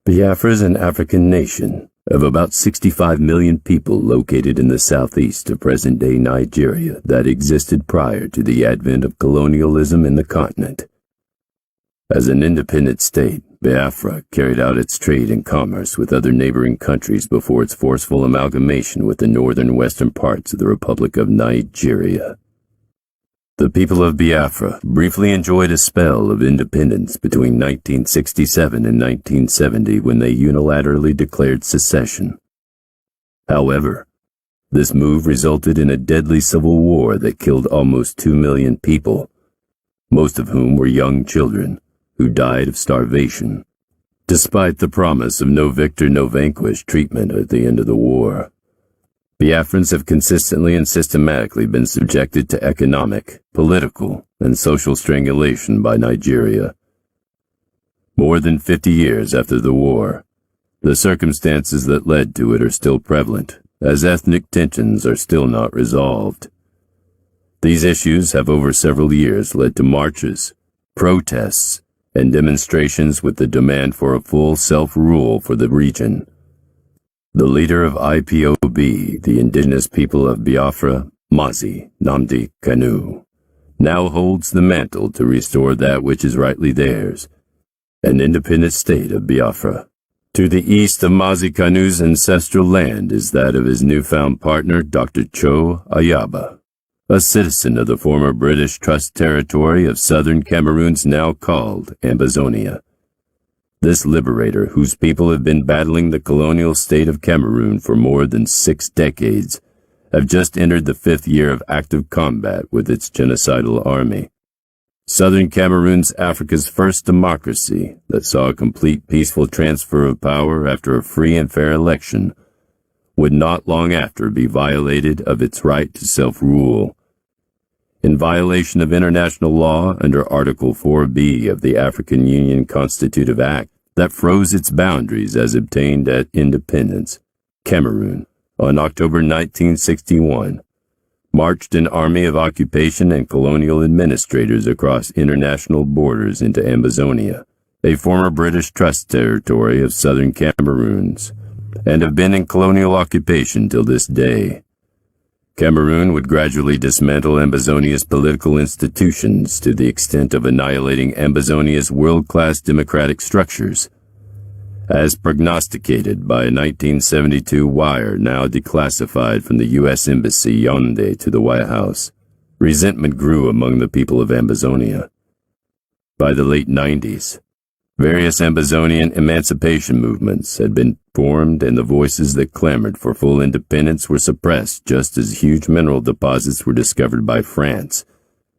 Biafra is an African nation of about 65 million people located in the southeast of present-day Nigeria that existed prior to the advent of colonialism in the continent. As an independent state, Biafra carried out its trade and commerce with other neighboring countries before its forceful amalgamation with the northern and western parts of the Republic of Nigeria. The people of Biafra briefly enjoyed a spell of independence between 1967 and 1970 when they unilaterally declared secession. However, this move resulted in a deadly civil war that killed almost 2 million people, most of whom were young children who died of starvation, despite the promise of no victor, no vanquished treatment at the end of the war. Biafrans have consistently and systematically been subjected to economic, political, and social strangulation by Nigeria. More than 50 years after the war, the circumstances that led to it are still prevalent, as ethnic tensions are still not resolved. These issues have over several years led to marches, protests, and demonstrations with the demand for a full self-rule for the region. The leader of IPOB, the indigenous people of Biafra, Mazi Nnamdi Kanu, now holds the mantle to restore that which is rightly theirs, an independent state of Biafra. To the east of Mazi Kanu's ancestral land is that of his newfound partner, Dr. Cho Ayaba, a citizen of the former British Trust territory of southern Cameroon's now called Ambazonia. This liberator, whose people have been battling the colonial state of Cameroon for more than 6 decades, have just entered the 5th year of active combat with its genocidal army. Southern Cameroon's Africa's first democracy that saw a complete peaceful transfer of power after a free and fair election would not long after be violated of its right to self-rule. In violation of international law under Article 4B of the African Union Constitutive Act that froze its boundaries as obtained at independence, Cameroon, on October 1961, marched an army of occupation and colonial administrators across international borders into Ambazonia, a former British Trust territory of southern Cameroons, and have been in colonial occupation till this day. Cameroon would gradually dismantle Ambazonia's political institutions to the extent of annihilating Ambazonia's world-class democratic structures. As prognosticated by a 1972 wire now declassified from the U.S. Embassy Yaoundé to the White House, resentment grew among the people of Ambazonia. By the late 90s, various Ambazonian emancipation movements had been formed, and the voices that clamored for full independence were suppressed just as huge mineral deposits were discovered by France,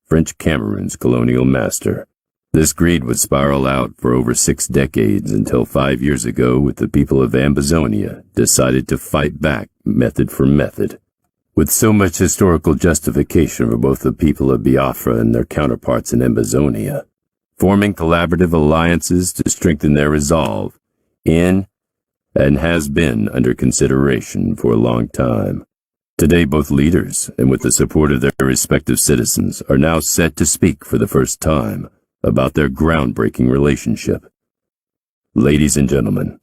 French Cameroon's colonial master. This greed would spiral out for over 6 decades until 5 years ago, with the people of Ambazonia decided to fight back method for method. With so much historical justification for both the people of Biafra and their counterparts in Ambazonia, forming collaborative alliances to strengthen their resolve in and has been under consideration for a long time. Today, both leaders, and with the support of their respective citizens, are now set to speak for the first time about their groundbreaking relationship. Ladies and gentlemen,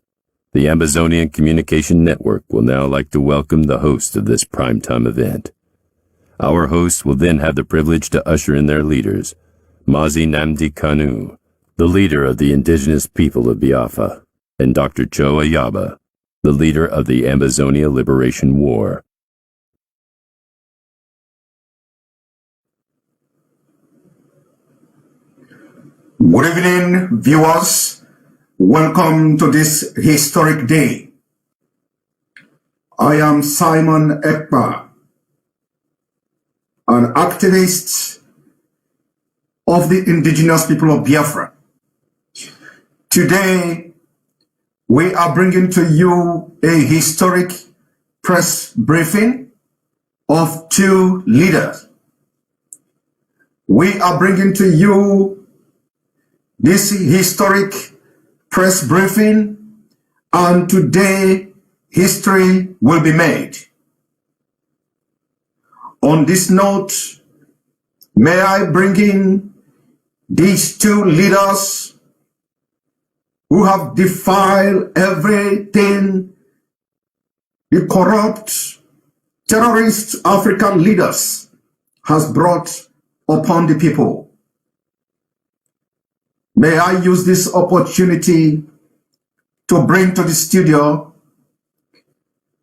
the Ambazonian Communication Network will now like to welcome the host of this primetime event. Our hosts will then have the privilege to usher in their leaders, Mazi Nnamdi Kanu, the leader of the indigenous people of Biafra, and Dr. Cho Ayaba, the leader of the Ambazonia Liberation War. Good evening, viewers. Welcome to this historic day. I am Simon Ekpa, an activist of the indigenous people of Biafra. Today, we are bringing to you a historic press briefing of 2 leaders. We are bringing to you this historic press briefing, and today history will be made. On this note, may I bring in these 2 leaders who have defiled everything the corrupt terrorist African leaders has brought upon the people. May I use this opportunity to bring to the studio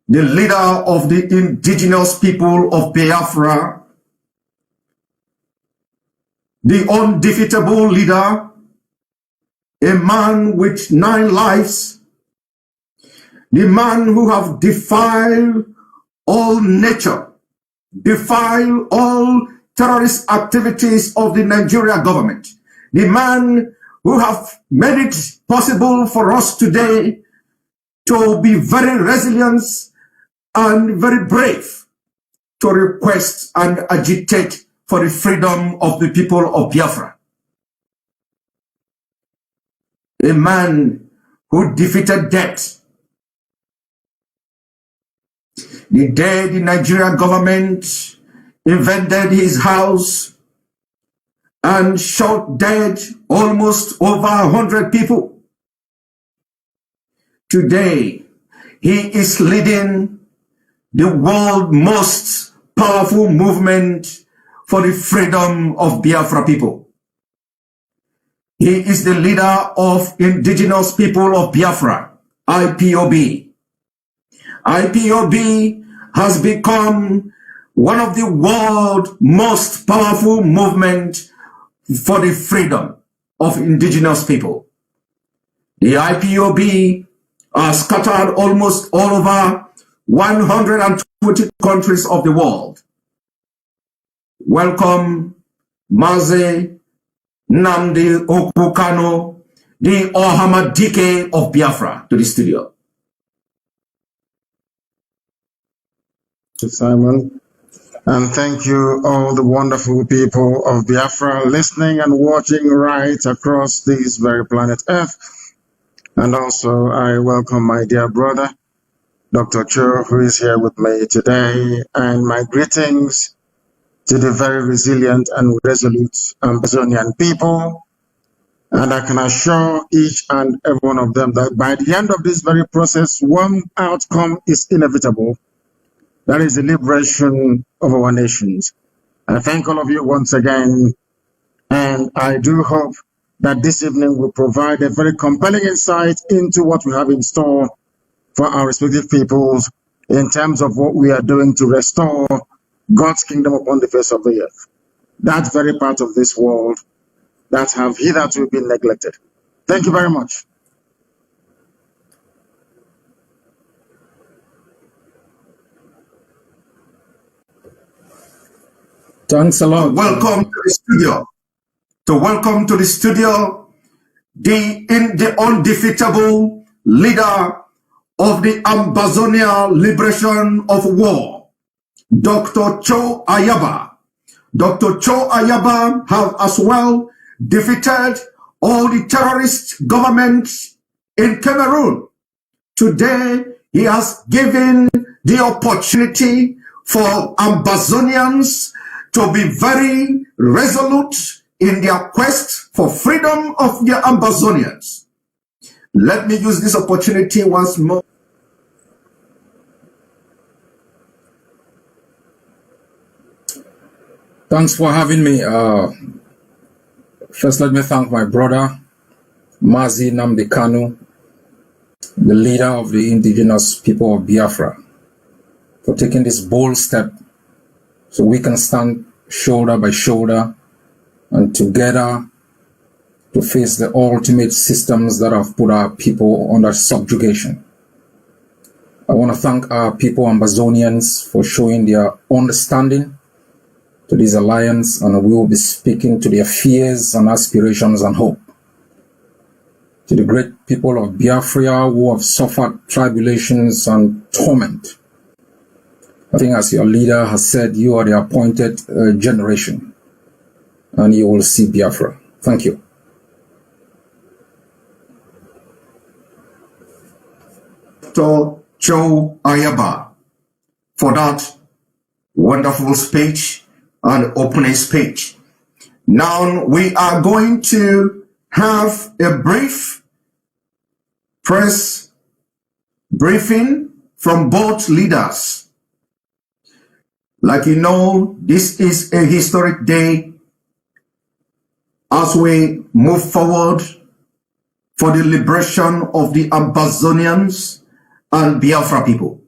the leader of the indigenous people of Biafra, the undefeatable leader, a man with 9 lives, the man who have defiled all nature, defiled all terrorist activities of the Nigeria government, the man who have made it possible for us today to be very resilient and very brave to request and agitate for the freedom of the people of Biafra. A man who defeated death. The day the Nigerian government invaded his house and shot dead almost over 100 people. Today, he is leading the world's most powerful movement for the freedom of Biafra people. He is the leader of indigenous people of Biafra, IPOB. IPOB has become one of the world's most powerful movements for the freedom of indigenous people. The IPOB are scattered almost all over 120 countries of the world. Welcome, Mazi Nnamdi Kanu, the Ohamadike of Biafra, to the studio. Simon, and thank you all the wonderful people of Biafra listening and watching right across this very planet Earth. And also I welcome my dear brother, Dr. Cho, who is here with me today, and my greetings to the very resilient and resolute Ambazonian people. And I can assure each and every one of them that by the end of this very process, one outcome is inevitable. That is the liberation of our nations. I thank all of you once again, and I do hope that this evening will provide a very compelling insight into what we have in store for our respective peoples in terms of what we are doing to restore God's kingdom upon the face of the earth. That very part of this world that have hitherto been neglected. Thank you very much. Thanks a lot. Welcome to the studio. To welcome to the studio the undefeatable leader of the Ambazonia Liberation of War, Dr. Cho Ayaba. Dr. Cho Ayaba have as well defeated all the terrorist governments in Cameroon. Today, he has given the opportunity for Ambazonians to be very resolute in their quest for freedom of their Ambazonians. Let me use this opportunity once more. Thanks for having me. First, let me thank my brother, Mazi Nnamdi Kanu, the leader of the indigenous people of Biafra, for taking this bold step so we can stand shoulder by shoulder and together to face the ultimate systems that have put our people under subjugation. I want to thank our people, Ambazonians, for showing their understanding to this alliance, and we will be speaking to their fears and aspirations and hope. To the great people of Biafra who have suffered tribulations and torment, I think as your leader has said, you are the appointed generation, and you will see Biafra. Thank you. Dr. Cho Ayaba for that wonderful speech and opening speech. Now we are going to have a brief press briefing from both leaders. Like you know, this is a historic day as we move forward for the liberation of the Ambazonians and Biafra people.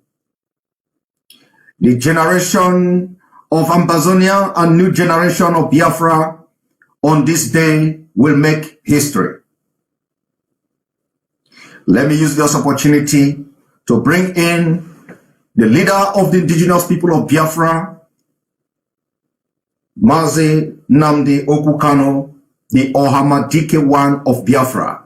The generation of Ambazonia and new generation of Biafra on this day will make history. Let me use this opportunity to bring in the leader of the indigenous people of Biafra, Mazi Nnamdi Kanu, the Ohamadike one of Biafra.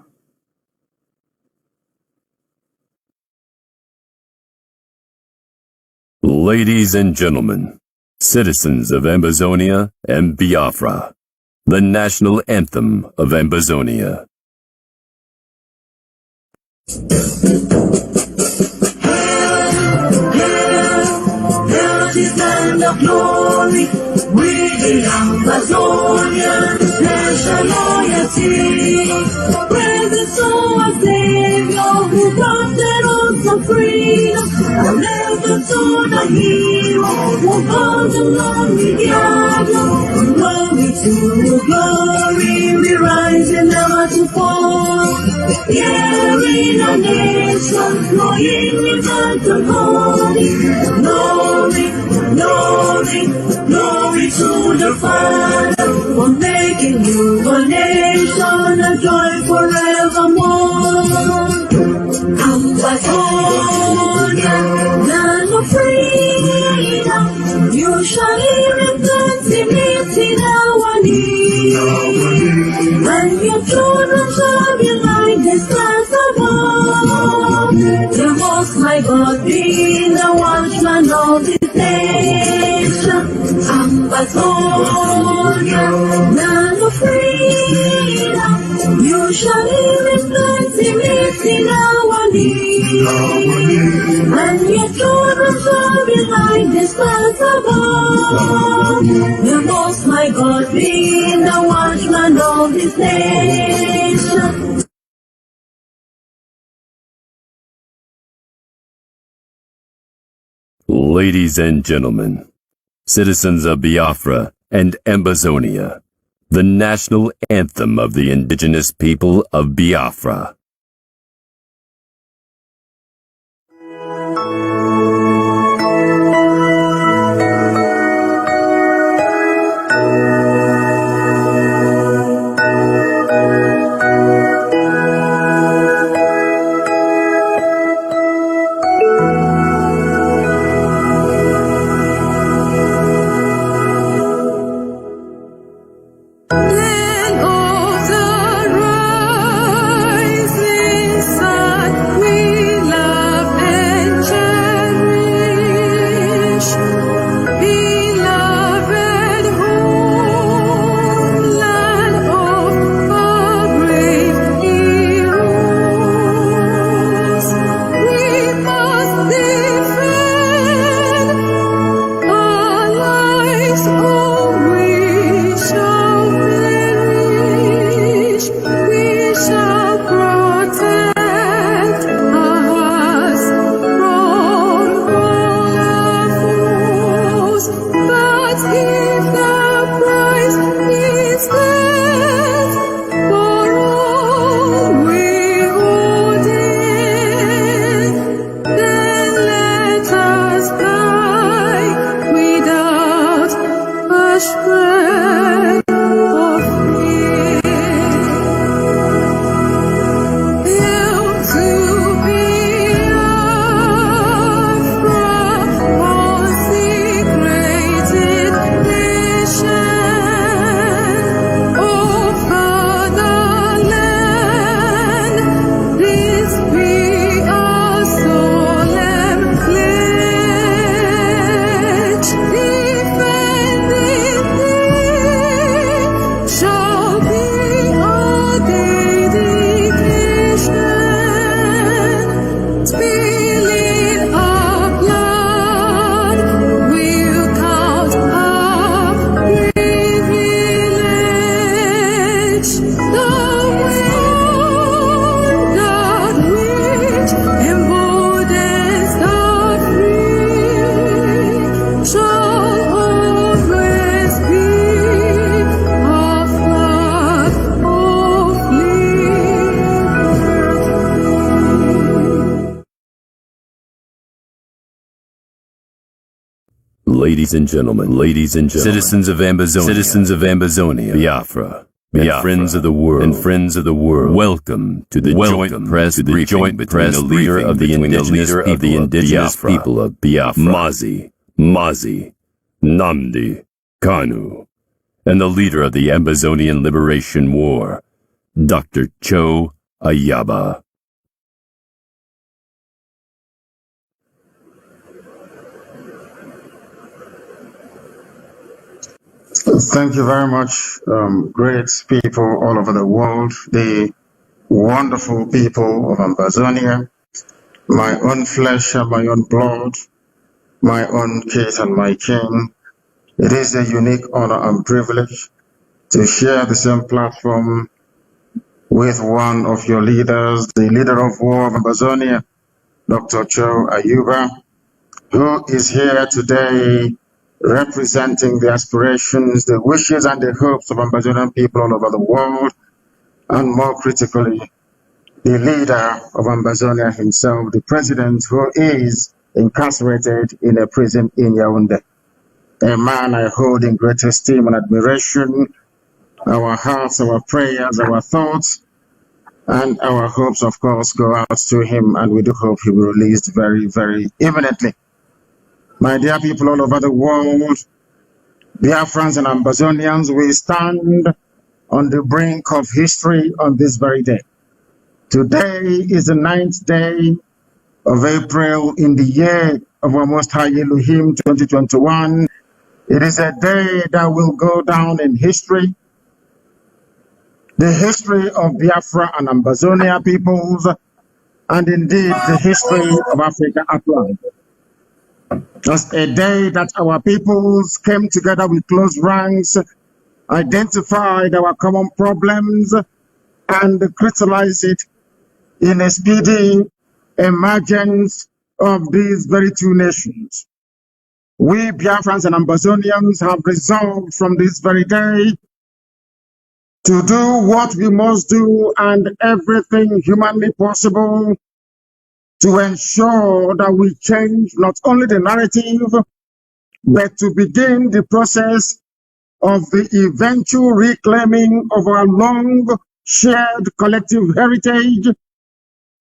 Ladies and gentlemen, citizens of Ambazonia and Biafra, the national anthem of Ambazonia. This land of glory, we the Ambazonian, nation loyalty. Praise to our Savior who granted us the freedom, and never to the hero who called the lonely Diablo. Glory to glory, we rise and never to fall. Here in a nation, knowing we got the glory. Glory, glory to the Father for making you a nation and joy forevermore. Ambazonia, land of freedom, you shall live in plenty, meeting our need. And your children shall be like the stars above. The Most High God be the watchman of this nation. Ambazonia, land of freedom, you shall live in plenty, meeting our need. And your children shall be like the stars above. The Most High God be the watchman of this nation. Ladies and gentlemen, citizens of Biafra and Ambazonia, the national anthem of the indigenous people of Biafra. Land of the rising sun, we love and cherish. Beloved homeland of our brave heroes, we must defend our lives, or we shall perish. We shall protect our hearts from all our foes. But if the price is death for all we hold dear, then let us die without a shred of fear. Hail to Biafra, consecrated nation. ladies and gentlemen, citizens of Ambazonia, Biafra, and friends of the world, welcome to the joint press briefing between the leader of the indigenous people of Biafra, Mazi Nnamdi Kanu, and the leader of the Ambazonian Liberation War, Dr. Cho Ayaba. Thank you very much, great people all over the world, the wonderful people of Ambazonia, my own flesh and my own blood, my own kith and my kin. It is a unique honor and privilege to share the same platform with one of your leaders, the leader of war of Ambazonia, Dr. Cho Ayaba, who is here today representing the aspirations, the wishes, and the hopes of Ambazonian people all over the world, and more critically, the leader of Ambazonia himself, the president, who is incarcerated in a prison in Yaoundé. A man I hold in great esteem and admiration. Our hearts, our prayers, our thoughts, and our hopes, of course, go out to him, and we do hope he will be released very, very imminently. My dear people all over the world, Biafrans and Ambazonians, we stand on the brink of history on this very day. Today is the 9th day of April in the year of our Most High Elohim 2021. It is a day that will go down in history, the history of Biafra and Ambazonia peoples, and indeed the history of Africa at large. Just a day that our peoples came together with close ranks, identified our common problems, and crystallized it in a speedy emergence of these very two nations. We Biafrans and Ambazonians have resolved from this very day to do what we must do and everything humanly possible to ensure that we change not only the narrative, but to begin the process of the eventual reclaiming of our long shared collective heritage,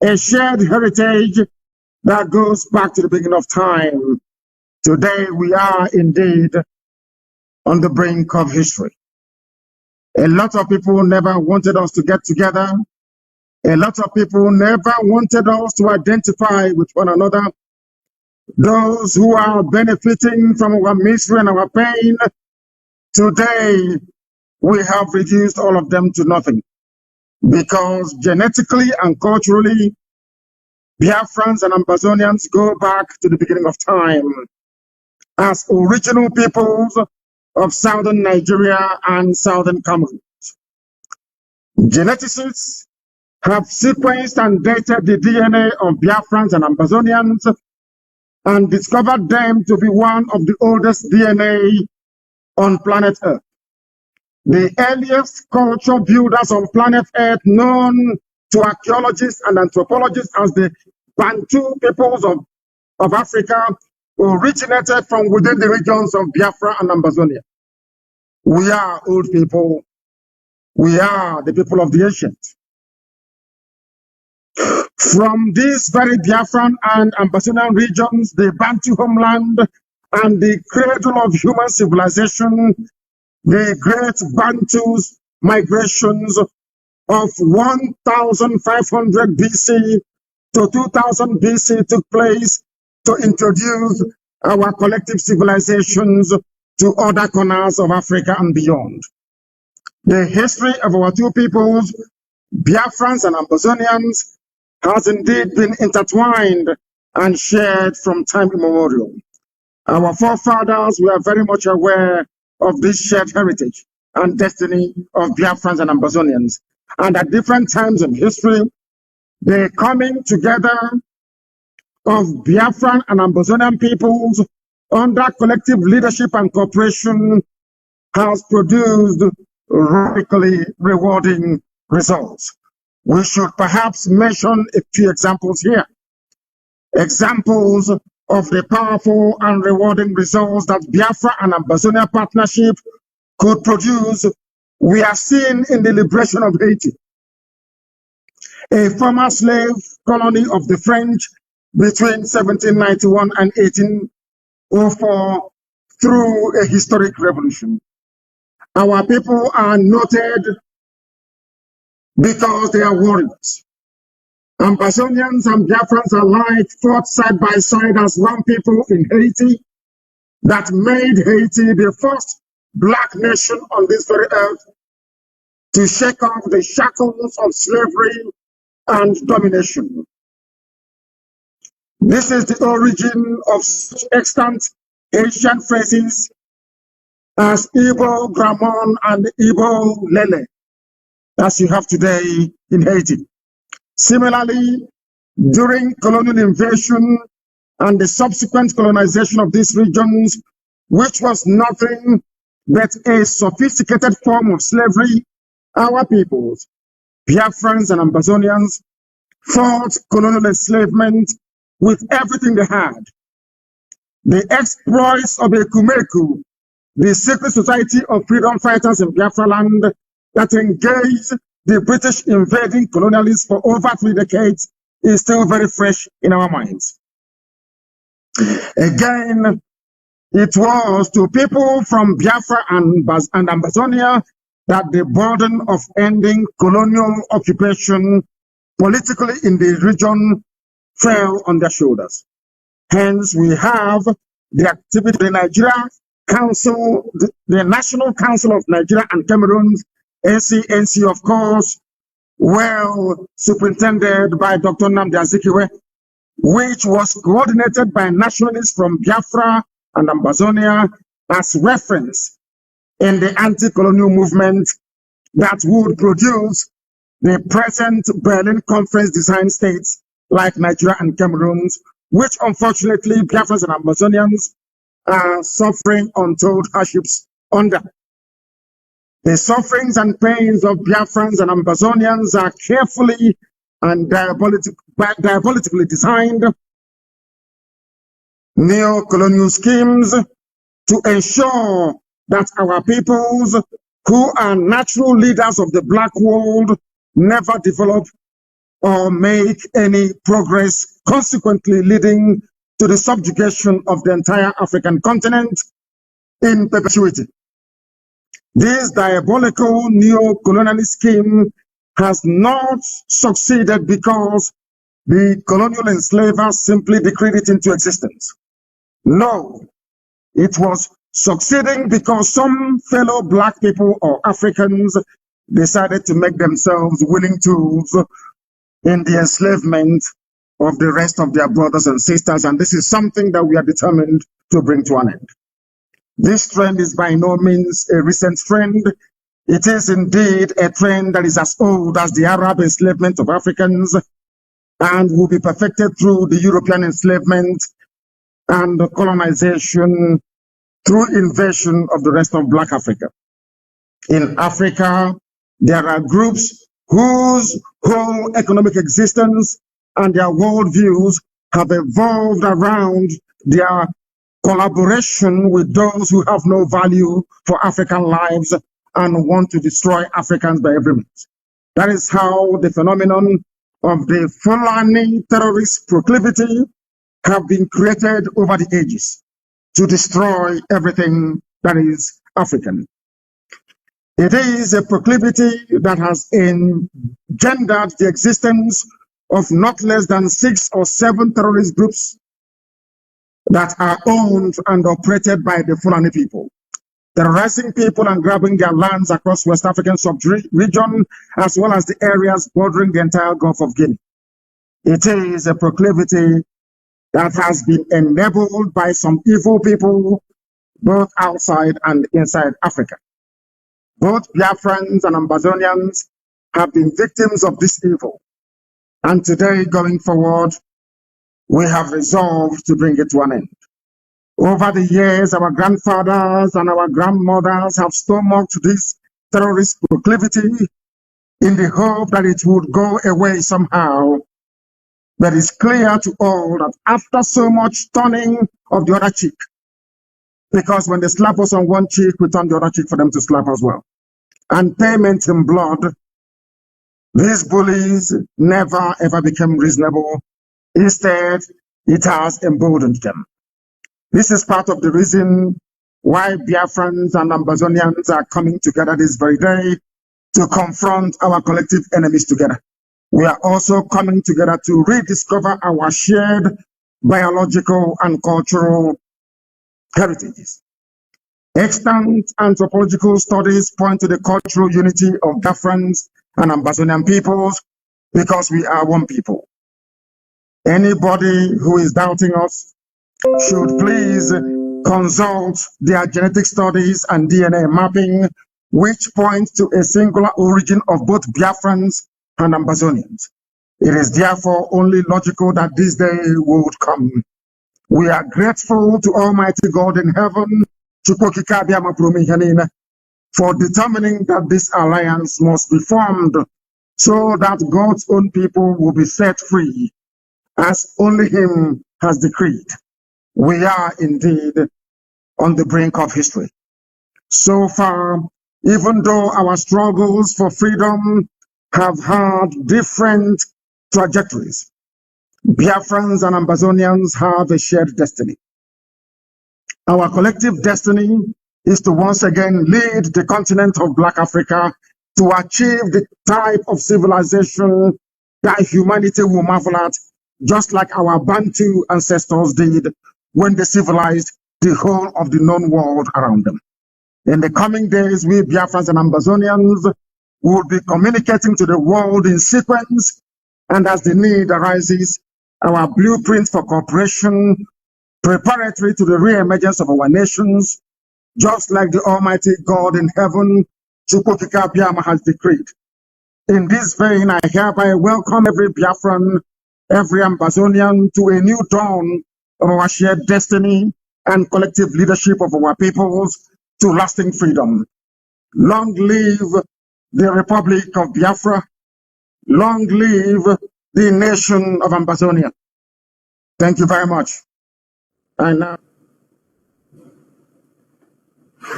a shared heritage that goes back to the beginning of time. Today we are indeed on the brink of history. A lot of people never wanted us to get together. A lot of people never wanted us to identify with one another. Those who are benefiting from our misery and our pain, today we have reduced all of them to nothing. Because genetically and culturally, Biafrans and Ambazonians go back to the beginning of time as original peoples of southern Nigeria and southern Cameroon. Geneticists have sequenced and dated the DNA of Biafrans and Ambazonians and discovered them to be one of the oldest DNA on planet Earth. The earliest culture builders on planet Earth, known to archaeologists and anthropologists as the Bantu peoples of Africa, originated from within the regions of Biafra and Ambazonia. We are old people. We are the people of the ancient. From these very Biafran and Ambazonian regions, the Bantu homeland and the cradle of human civilization, the great Bantus migrations of 1500 BC to 2000 BC took place to introduce our collective civilizations to other corners of Africa and beyond. The history of our two peoples, Biafrans and Ambazonians, has indeed been intertwined and shared from time immemorial. Our forefathers were very much aware of this shared heritage and destiny of Biafrans and Ambazonians. And at different times in history, the coming together of Biafran and Ambazonian peoples under collective leadership and cooperation has produced radically rewarding results. We should perhaps mention a few examples here. Examples of the powerful and rewarding results that Biafra and Ambazonia partnership could produce, we are seeing in the liberation of Haiti, a former slave colony of the French between 1791 and 1804, through a historic revolution. Our people are noted because they are warriors. Ambazonians and Biafrans alike fought side by side as one people in Haiti that made Haiti the first black nation on this very earth to shake off the shackles of slavery and domination. This is the origin of such extant Asian phrases as Igbo Gramon and Igbo Lele, as you have today in Haiti. Similarly, during colonial invasion and the subsequent colonization of these regions, which was nothing but a sophisticated form of slavery, our peoples, Biafrans and Ambazonians, fought colonial enslavement with everything they had. The exploits of the Kumeku, the secret society of freedom fighters in Biafra land that engaged the British invading colonialists for over 3 decades, is still very fresh in our minds. Again, it was to people from Biafra and Ambazonia that the burden of ending colonial occupation politically in the region fell on their shoulders. Hence, we have the activity of the Nigeria Council, the National Council of Nigeria and Cameroon, NCNC, of course, well superintended by Dr. Nnamdi Azikiwe, which was coordinated by nationalists from Biafra and Ambazonia as reference in the anti-colonial movement that would produce the present Berlin Conference design states like Nigeria and Cameroon, which unfortunately Biafrans and Ambazonians are suffering untold hardships under. The sufferings and pains of Biafrans and Ambazonians are carefully and diabolically designed neo-colonial schemes to ensure that our peoples, who are natural leaders of the black world, never develop or make any progress, consequently leading to the subjugation of the entire African continent in perpetuity. This diabolical neo-colonialist scheme has not succeeded because the colonial enslavers simply decreed it into existence. No, it was succeeding because some fellow black people or Africans decided to make themselves willing tools in the enslavement of the rest of their brothers and sisters, and this is something that we are determined to bring to an end. This trend is by no means a recent trend. It is indeed a trend that is as old as the Arab enslavement of Africans and will be perfected through the European enslavement and colonization through invasion of the rest of Black Africa. In Africa, there are groups whose whole economic existence and their worldviews have evolved around their collaboration with those who have no value for African lives and want to destroy Africans by every means. That is how the phenomenon of the Fulani terrorist proclivity have been created over the ages to destroy everything that is African. It is a proclivity that has engendered the existence of not less than 6 or 7 terrorist groups that are owned and operated by the Fulani people, terrorizing people and grabbing their lands across West African sub-region, as well as the areas bordering the entire Gulf of Guinea. It is a proclivity that has been enabled by some evil people, both outside and inside Africa. Both Biafrans and Ambazonians have been victims of this evil. And today, going forward, we have resolved to bring it to an end. Over the years, our grandfathers and our grandmothers have stomached this terrorist proclivity in the hope that it would go away somehow. But it's clear to all that after so much turning of the other cheek, because when they slap us on one cheek, we turn the other cheek for them to slap as well, and payment in blood, these bullies never ever became reasonable. Instead, it has emboldened them. This is part of the reason why Biafrans and Ambazonians are coming together this very day to confront our collective enemies together. We are also coming together to rediscover our shared biological and cultural heritages. Extant anthropological studies point to the cultural unity of Biafrans and Ambazonian peoples because we are one people. Anybody who is doubting us should please consult their genetic studies and DNA mapping, which point to a singular origin of both Biafrans and Ambazonians. It is therefore only logical that this day would come. We are grateful to Almighty God in heaven for determining that this alliance must be formed so that God's own people will be set free, as only Him has decreed. We are indeed on the brink of history. So far, even though our struggles for freedom have had different trajectories, Biafrans and Ambazonians have a shared destiny. Our collective destiny is to once again lead the continent of Black Africa to achieve the type of civilization that humanity will marvel at, just like our Bantu ancestors did when they civilized the whole of the known world around them. In the coming days, we Biafrans and Ambazonians will be communicating to the world in sequence, and as the need arises, our blueprint for cooperation preparatory to the re-emergence of our nations, just like the Almighty God in heaven, Chukwukika Biama, has decreed. In this vein, I hereby welcome every Biafran, every Ambazonian to a new dawn of our shared destiny and collective leadership of our peoples to lasting freedom. Long live the Republic of Biafra. Long live the nation of Ambazonia. Thank you very much. And now.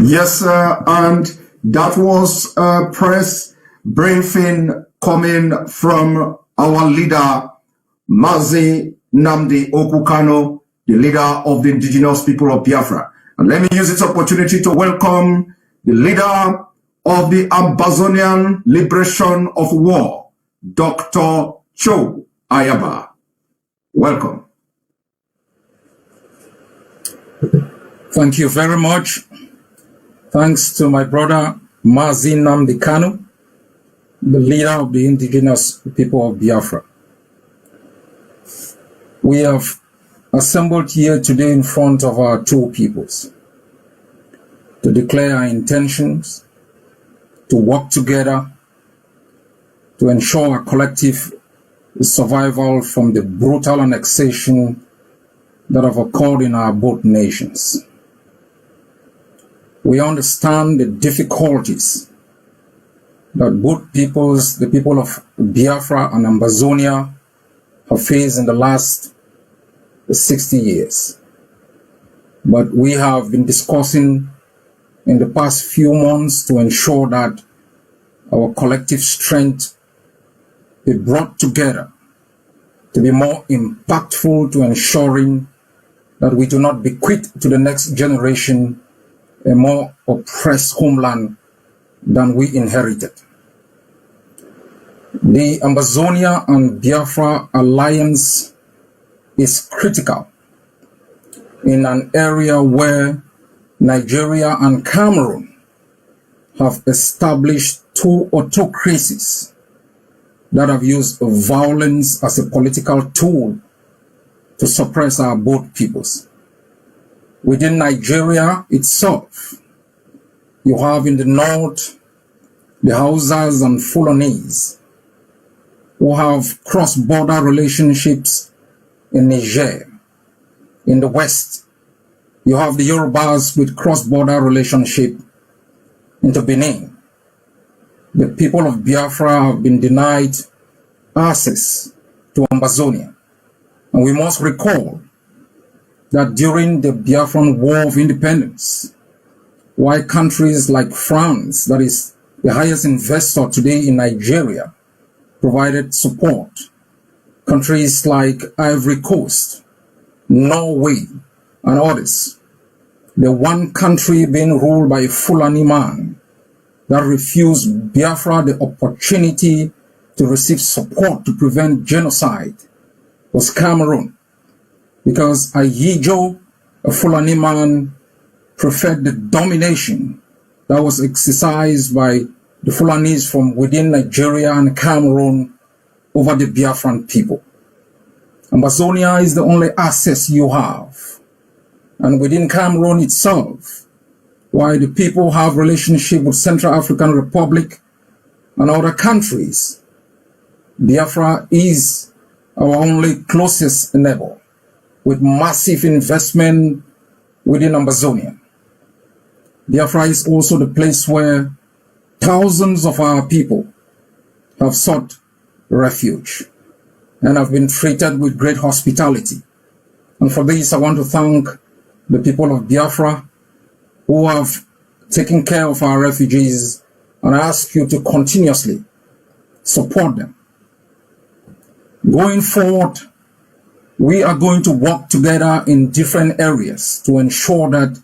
Yes, sir, and that was a press briefing coming from our leader, Mazi Nnamdi Kanu, the leader of the indigenous people of Biafra. And let me use this opportunity to welcome the leader of the Ambazonian Liberation of War, Dr. Cho Ayaba. Welcome. Thank you very much. Thanks to my brother Mazi Nnamdi Kanu, the leader of the indigenous people of Biafra. We have assembled here today in front of our two peoples to declare our intentions to work together to ensure our collective survival from the brutal annexation that have occurred in our both nations. We understand the difficulties that both peoples, the people of Biafra and Ambazonia, have faced in the last 60 years. But we have been discussing in the past few months to ensure that our collective strength be brought together to be more impactful to ensuring that we do not bequeath to the next generation a more oppressed homeland than we inherited. The Ambazonia and Biafra alliance is critical in an area where Nigeria and Cameroon have established two autocracies that have used violence as a political tool to suppress our both peoples. Within Nigeria itself, you have in the north the Hausas and Fulanese who have cross-border relationships in Niger. In the west, you have the Yorubas with cross-border relationship into Benin. The people of Biafra have been denied access to Ambazonia. And we must recall that during the Biafran War of Independence, while countries like France, that is the highest investor today in Nigeria, provided support, countries like Ivory Coast, Norway, and others, the one country being ruled by a Fulani man that refused Biafra the opportunity to receive support to prevent genocide was Cameroon, because Ayijo, a Fulani man, preferred the domination that was exercised by the Fulanis from within Nigeria and Cameroon over the Biafran people. Ambazonia is the only access you have. And within Cameroon itself, while the people have relationship with Central African Republic and other countries, Biafra is our only closest neighbor with massive investment within Ambazonia. Biafra is also the place where thousands of our people have sought refuge and have been treated with great hospitality. And for this, I want to thank the people of Biafra who have taken care of our refugees, and I ask you to continuously support them. Going forward, we are going to work together in different areas to ensure that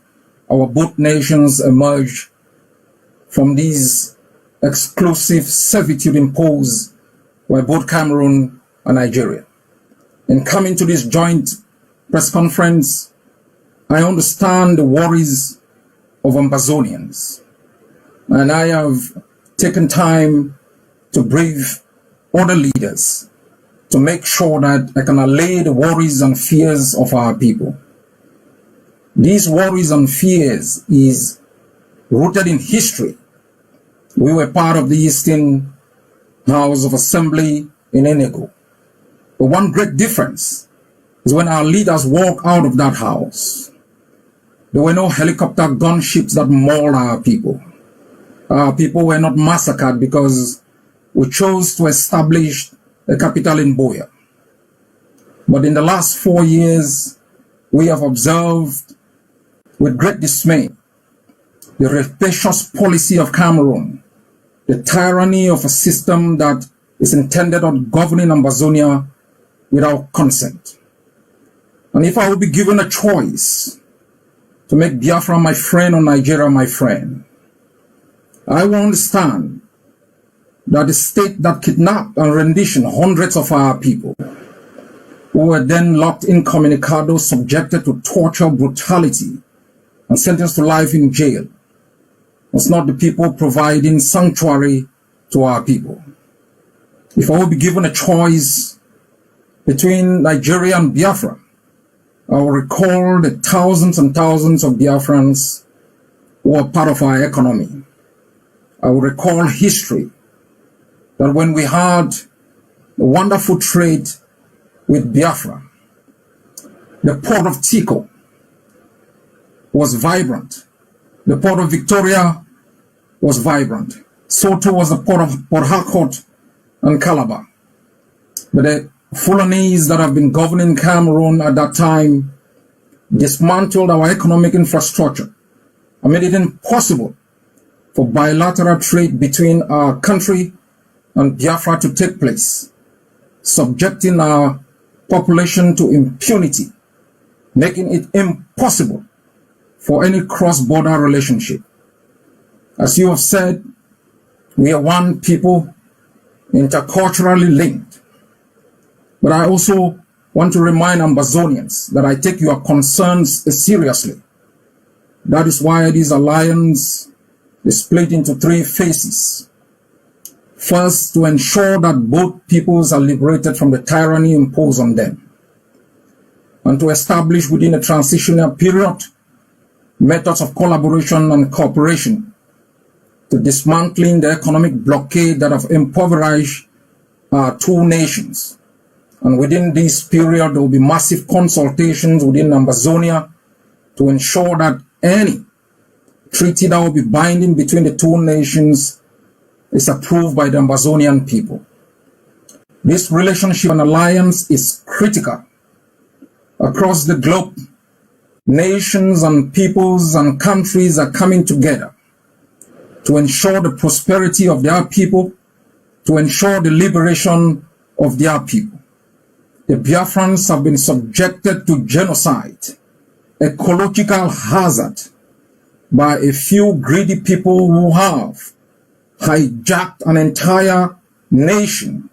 our both nations emerge from these exclusive servitude imposed by both Cameroon and Nigeria. In coming to this joint press conference, I understand the worries of Ambazonians, and I have taken time to brief other leaders to make sure that I can allay the worries and fears of our people. These worries and fears is rooted in history. We were part of the Eastern House of Assembly in Enugu. But one great difference is when our leaders walk out of that house, there were no helicopter gunships that mauled our people. Our people were not massacred because we chose to establish a capital in Boya. But in the last 4 years, we have observed with great dismay the rapacious policy of Cameroon, the tyranny of a system that is intended on governing Ambazonia without consent. And if I would be given a choice to make Biafra my friend or Nigeria my friend, I will understand that the state that kidnapped and renditioned hundreds of our people, who were then locked incommunicado, subjected to torture, brutality, and sentenced to life in jail, was not the people providing sanctuary to our people. If I would be given a choice between Nigeria and Biafra, I will recall the thousands and thousands of Biafrans who are part of our economy. I will recall history, that when we had a wonderful trade with Biafra, the port of Tico was vibrant. The port of Victoria was vibrant. So too was the port of Port Harcourt and Calabar. But the Fulanese that have been governing Cameroon at that time dismantled our economic infrastructure and made it impossible for bilateral trade between our country and Biafra to take place, subjecting our population to impunity, making it impossible for any cross-border relationship. As you have said, we are one people, interculturally linked. But I also want to remind Ambazonians that I take your concerns seriously. That is why this alliance is split into 3 phases. First, to ensure that both peoples are liberated from the tyranny imposed on them, and to establish within a transitional period methods of collaboration and cooperation to dismantling the economic blockade that have impoverished our 2 nations. And within this period, there will be massive consultations within Ambazonia to ensure that any treaty that will be binding between the 2 nations is approved by the Ambazonian people. This relationship and alliance is critical across the globe, nations and peoples and countries are coming together to ensure the prosperity of their people, to ensure the liberation of their people. The Biafrans have been subjected to genocide, ecological hazard, by a few greedy people who have hijacked an entire nation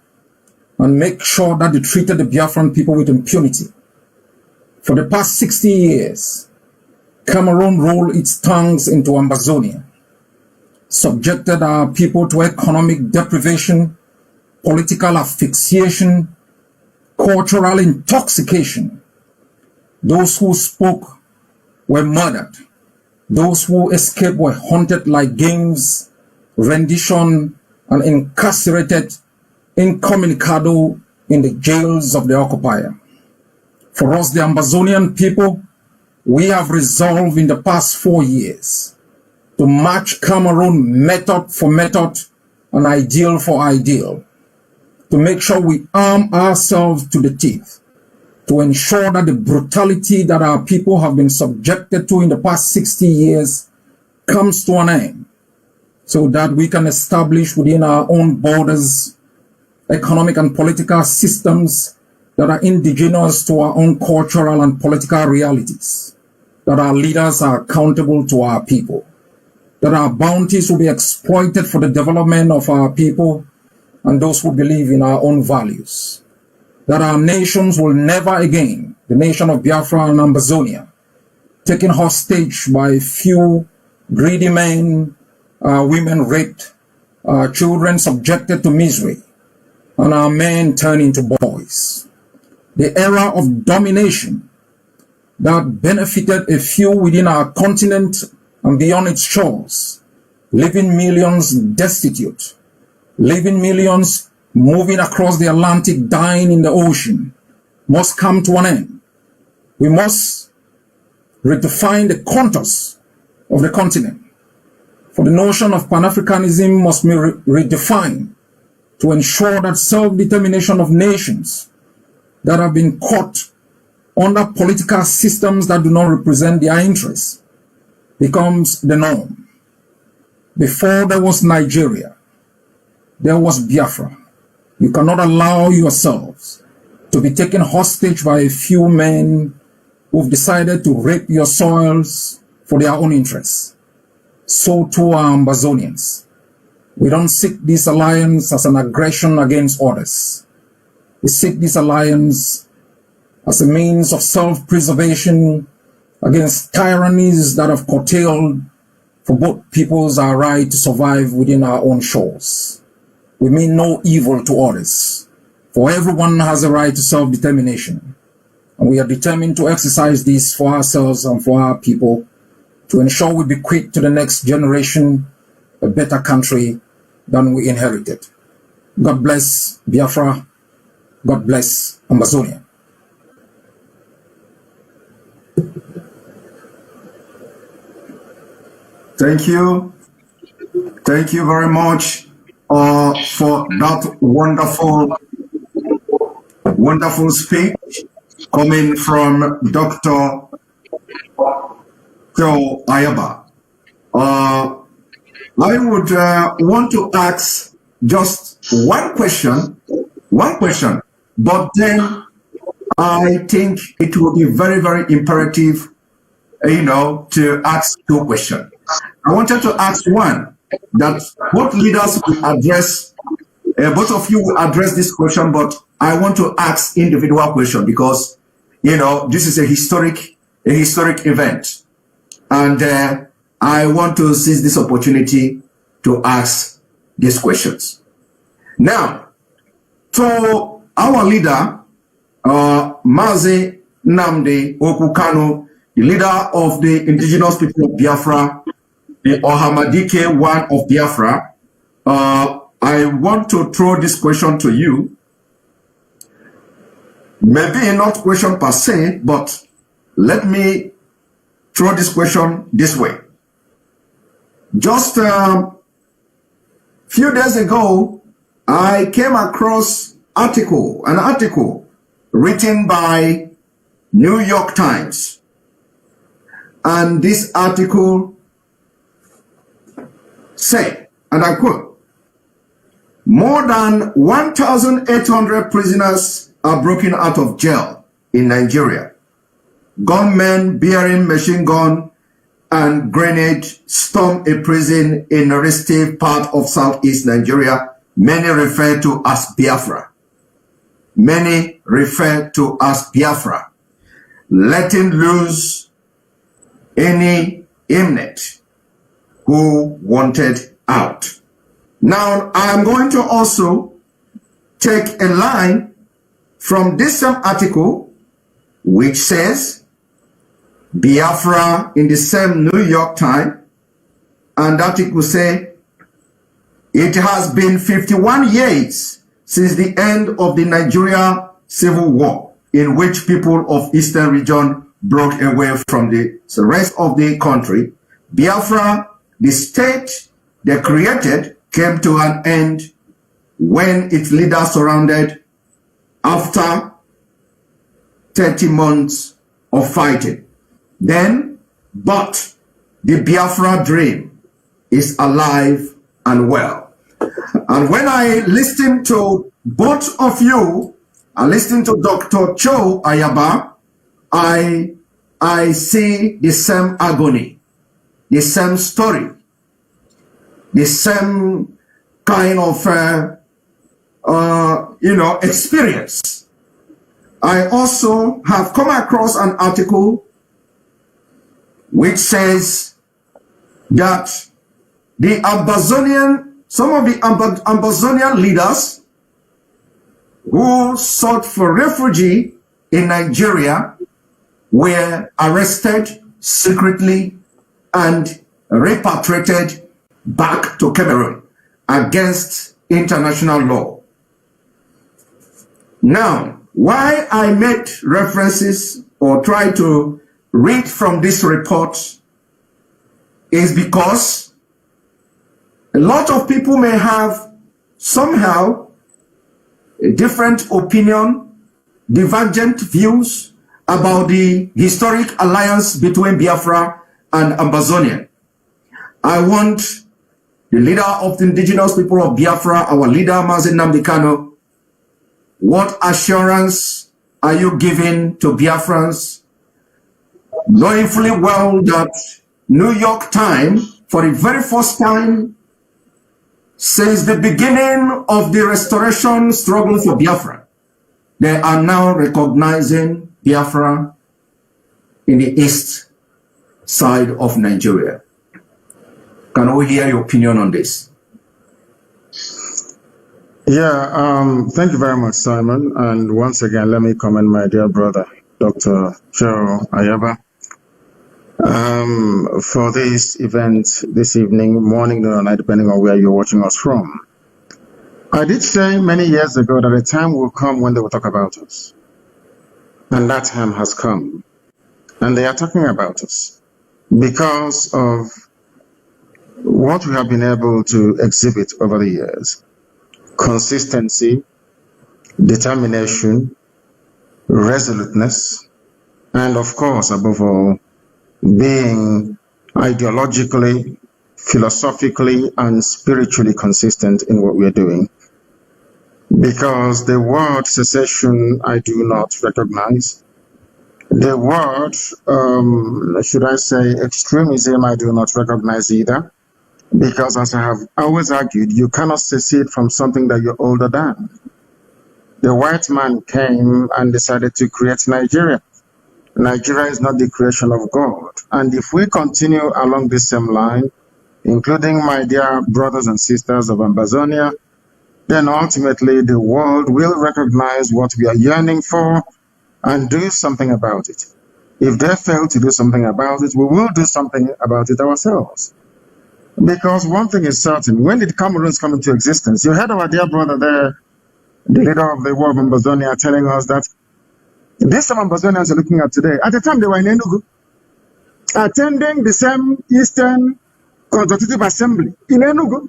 and make sure that they treated the Biafran people with impunity. For the past 60 years, Cameroon rolled its tongues into Ambazonia, subjected our people to economic deprivation, political asphyxiation, cultural intoxication. Those who spoke were murdered. Those who escaped were hunted like games, rendition, and incarcerated incommunicado in the jails of the occupier. For us, the Ambazonian people, we have resolved in the past 4 years to match Cameroon method for method and ideal for ideal, to make sure we arm ourselves to the teeth, to ensure that the brutality that our people have been subjected to in the past 60 years comes to an end, so that we can establish within our own borders economic and political systems that are indigenous to our own cultural and political realities, that our leaders are accountable to our people, that our bounties will be exploited for the development of our people and those who believe in our own values, that our nations will never again, the nation of Biafra and Ambazonia, taken hostage by a few greedy men, women raped, children subjected to misery, and our men turned into boys. The era of domination that benefited a few within our continent and beyond its shores, leaving millions destitute, leaving millions moving across the Atlantic, dying in the ocean, must come to an end. We must redefine the contours of the continent. For the notion of Pan-Africanism must be redefined to ensure that self-determination of nations that have been caught under political systems that do not represent their interests becomes the norm. Before there was Nigeria, there was Biafra. You cannot allow yourselves to be taken hostage by a few men who've decided to rape your soils for their own interests. So too are Ambazonians. We don't seek this alliance as an aggression against others. We seek this alliance as a means of self-preservation against tyrannies that have curtailed for both peoples our right to survive within our own shores. We mean no evil to others, for everyone has a right to self-determination, and we are determined to exercise this for ourselves and for our people to ensure we bequeath to the next generation a better country than we inherited. God bless Biafra. God bless Ambazonia. Thank you. Thank you very much for that wonderful speech coming from Dr. Cho Ayaba. I would want to ask just one question, but then I think it would be very, very imperative, to ask two questions. I wanted to ask one, that both leaders will address, both of you will address this question, but I want to ask individual question because, this is a historic event. And I want to seize this opportunity to ask these questions. Now, to our leader, Mazi Nnamdi Kanu, the leader of the indigenous people of Biafra, the Ohamadike one of Biafra, I want to throw this question to you. Maybe not question per se, but let me throw this question this way. Just a few days ago, I came across an article written by New York Times. And this article said, and I quote, more than 1,800 prisoners are broken out of jail in Nigeria. Gunmen bearing machine gun and grenade storm a prison in a restive part of southeast Nigeria. Many refer to as Biafra. Many refer to as Biafra, letting loose any inmate who wanted out. Now, I'm going to also take a line from this same article, which says Biafra in the same New York Times, and that article say, it has been 51 years since the end of the Nigeria Civil War, in which people of Eastern region broke away from the rest of the country. Biafra, the state they created, came to an end when its leaders surrendered after 30 months of fighting. But the Biafra dream is alive and well. And when I listen to both of you, I listen to Dr. Cho Ayaba, I see the same agony, the same story, the same kind of, experience. I also have come across an article which says that some of the Ambazonian leaders who sought for refuge in Nigeria were arrested secretly and repatriated back to Cameroon against international law. Now, why I made references or try to read from this report is because a lot of people may have somehow a different opinion, divergent views about the historic alliance between Biafra and Ambazonia. I want the leader of the indigenous people of Biafra, our leader Mazi Nnamdi Kanu, what assurance are you giving to Biafrans, knowing fully well that New York Times, for the very first time since the beginning of the restoration struggle for Biafra, they are now recognizing Biafra in the east side of Nigeria. Can we hear your opinion on this? Yeah, thank you very much, Simon. And once again, let me commend my dear brother, Dr. Cho Ayaba, for this event this evening, morning, noon, or night, depending on where you're watching us from. I did say many years ago that a time will come when they will talk about us. And that time has come. And they are talking about us because of what we have been able to exhibit over the years. Consistency, determination, resoluteness, and of course, above all, being ideologically, philosophically, and spiritually consistent in what we are doing. Because the word secession, I do not recognize. The word, should I say, extremism, I do not recognize either. Because as I have always argued, you cannot secede from something that you're older than. The white man came and decided to create Nigeria. Nigeria is not the creation of God. And if we continue along this same line, including my dear brothers and sisters of Ambazonia, then ultimately the world will recognize what we are yearning for and do something about it. If they fail to do something about it, we will do something about it ourselves. Because one thing is certain, when did Cameroons come into existence? You heard our dear brother there, the leader of the war of Ambazonia, telling us that these some Ambazonians are looking at today. At the time they were in Enugu, attending the same Eastern Consultative Assembly in Enugu.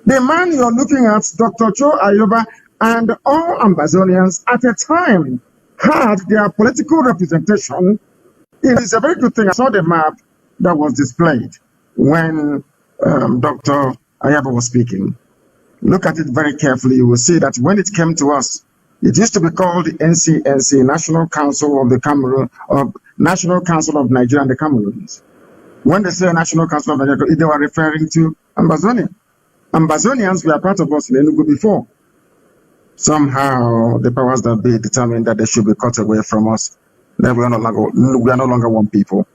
The man you're looking at, Dr. Cho Ayaba, and all Ambazonians at a time had their political representation. It is a very good thing. I saw the map that was displayed when Dr. Ayaba was speaking. Look at it very carefully. You will see that when it came to us, it used to be called the NCNC, National Council of the Cameroon, of National Council of Nigeria and the Cameroons. When they say National Council of Nigeria, they were referring to Ambazonia. Ambazonians were part of us in Enugu before. Somehow, the powers that be determined that they should be cut away from us. That we are no longer one people.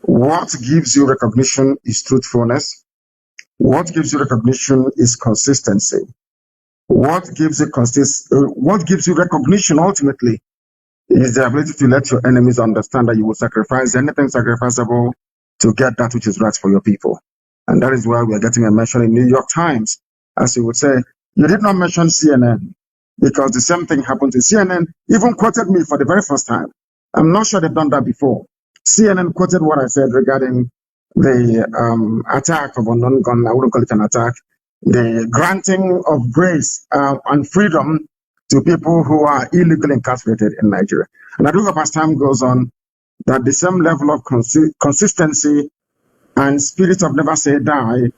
What gives you recognition is truthfulness. What gives you recognition is consistency. What gives you recognition ultimately is the ability to let your enemies understand that you will sacrifice anything sacrificable to get that which is right for your people. And that is why we are getting a mention in New York Times. As you would say, you did not mention CNN because the same thing happened to CNN, even quoted me for the very first time. I'm not sure they've done that before. CNN quoted what I said regarding the attack of unknown gun. I wouldn't call it an attack. The granting of grace and freedom to people who are illegally incarcerated in Nigeria. And I do hope as time goes on that the same level of consistency and spirit of never say die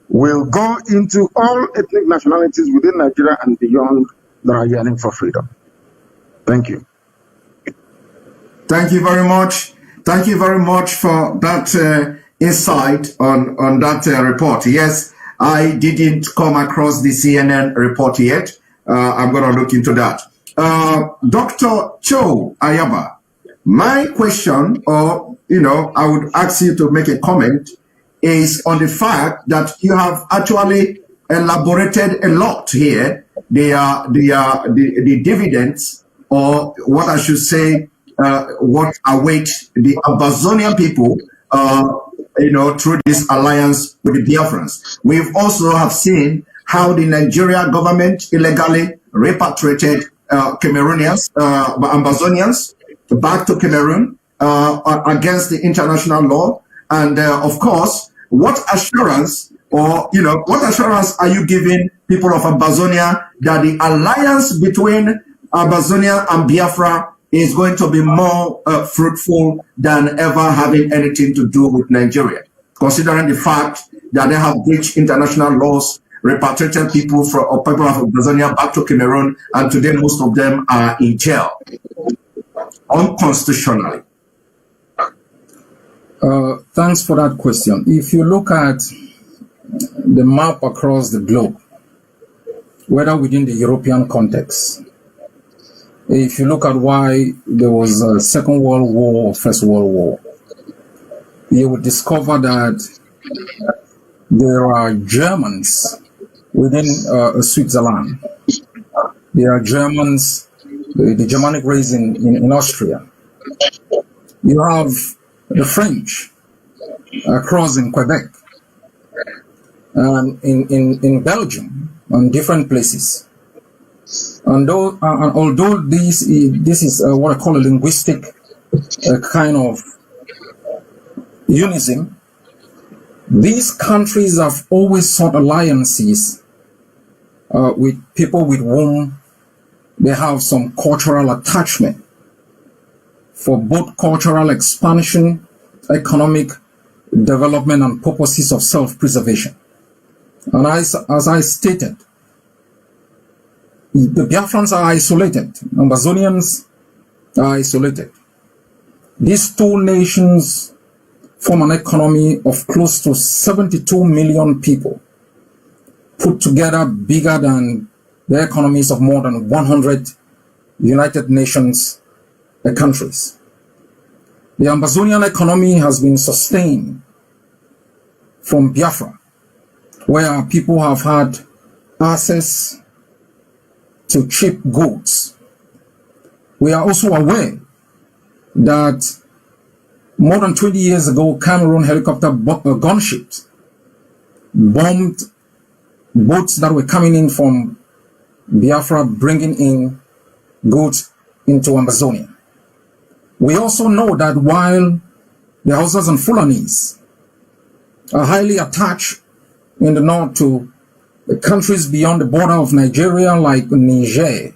will go into all ethnic nationalities within Nigeria and beyond that are yearning for freedom. Thank you. Thank you very much. Thank you very much for that insight on that report. Yes, I didn't come across the CNN report yet. I'm going to look into that. Dr. Cho Ayaba, my question, or, I would ask you to make a comment, is on the fact that you have actually elaborated a lot here, the dividends, or what I should say, what awaits the Ambazonian people, through this alliance with the Biafrans. We've also have seen how the Nigeria government illegally repatriated Cameroonians, Ambazonians, back to Cameroon against the international law. And of course, what assurance are you giving people of Ambazonia that the alliance between Ambazonia and Biafra is going to be more fruitful than ever having anything to do with Nigeria, considering the fact that they have breached international laws, repatriated people of Ambazonia back to Cameroon, and today most of them are in jail unconstitutionally? Thanks for that question. If you look at the map across the globe, whether within the European context, if you look at why there was a Second World War or First World War, you would discover that there are Germans within Switzerland. There are Germans, the Germanic race in Austria. You have the French across in Quebec, and in Belgium, and different places. And although this is what I call a linguistic kind of unism, these countries have always sought alliances with people with whom they have some cultural attachment for both cultural expansion, economic development, and purposes of self-preservation. And as I stated, the Biafrans are isolated. Ambazonians are isolated. These two nations form an economy of close to 72 million people, put together bigger than the economies of more than 100 United Nations countries. The Ambazonian economy has been sustained from Biafra, where people have had access to cheap goods. We are also aware that more than 20 years ago, Cameroon helicopter gunships bombed boats that were coming in from Biafra, bringing in goods into Ambazonia. We also know that while the Hausas and Fulanis are highly attached in the north to the countries beyond the border of Nigeria, like Niger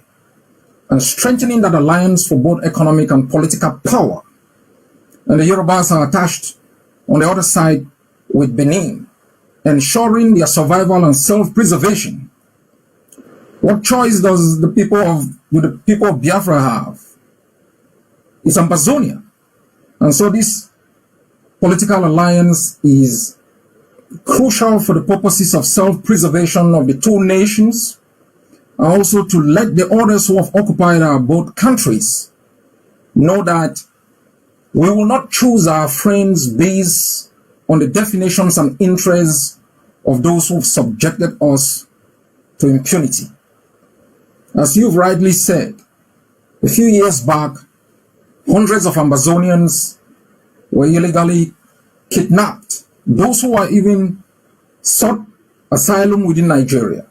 and strengthening that alliance for both economic and political power. And the Yorubas are attached on the other side with Benin, ensuring their survival and self-preservation. What choice does the people of Biafra have? It's Ambazonia. And so this political alliance is crucial for the purposes of self-preservation of the two nations, and also to let the others who have occupied our both countries know that we will not choose our friends based on the definitions and interests of those who have subjected us to impunity. As you've rightly said, a few years back, hundreds of Ambazonians were illegally kidnapped. Those who are even sought asylum within Nigeria,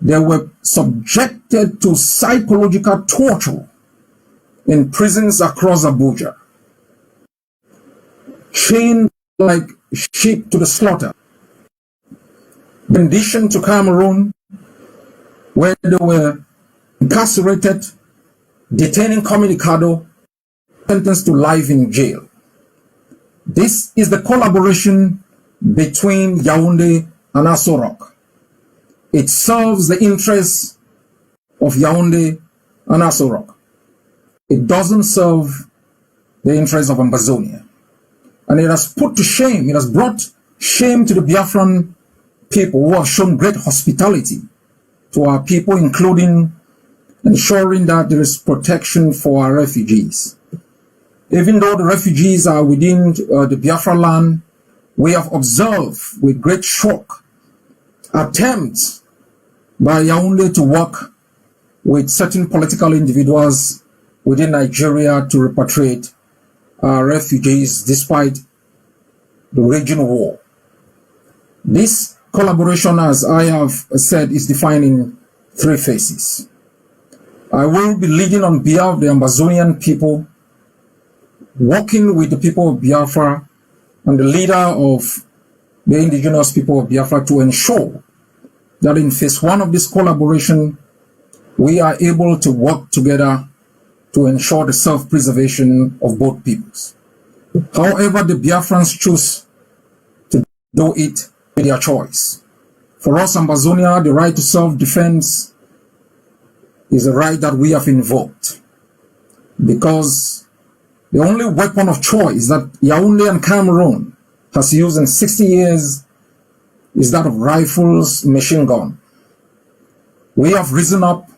they were subjected to psychological torture in prisons across Abuja, chained like sheep to the slaughter. In addition to Cameroon, where they were incarcerated, detaining communicado, sentenced to life in jail. This is the collaboration between Yaoundé and Aso Rock. It serves the interests of Yaoundé and Aso Rock. It doesn't serve the interests of Ambazonia. And it has put to shame, it has brought shame to the Biafran people who have shown great hospitality to our people, including ensuring that there is protection for our refugees. Even though the refugees are within the Biafra land, we have observed with great shock attempts by Yaoundé to work with certain political individuals within Nigeria to repatriate our refugees despite the raging war. This collaboration, as I have said, is defined in three phases. I will be leading on behalf of the Ambazonian people, working with the people of Biafra and the leader of the indigenous people of Biafra to ensure that in phase one of this collaboration, we are able to work together to ensure the self-preservation of both peoples. However, the Biafrans choose to do it with their choice. For us, Ambazonia, the right to self-defense is a right that we have invoked, because the only weapon of choice that Yaoundé and Cameroon has used in 60 years is that of rifles, machine gun. We have risen up,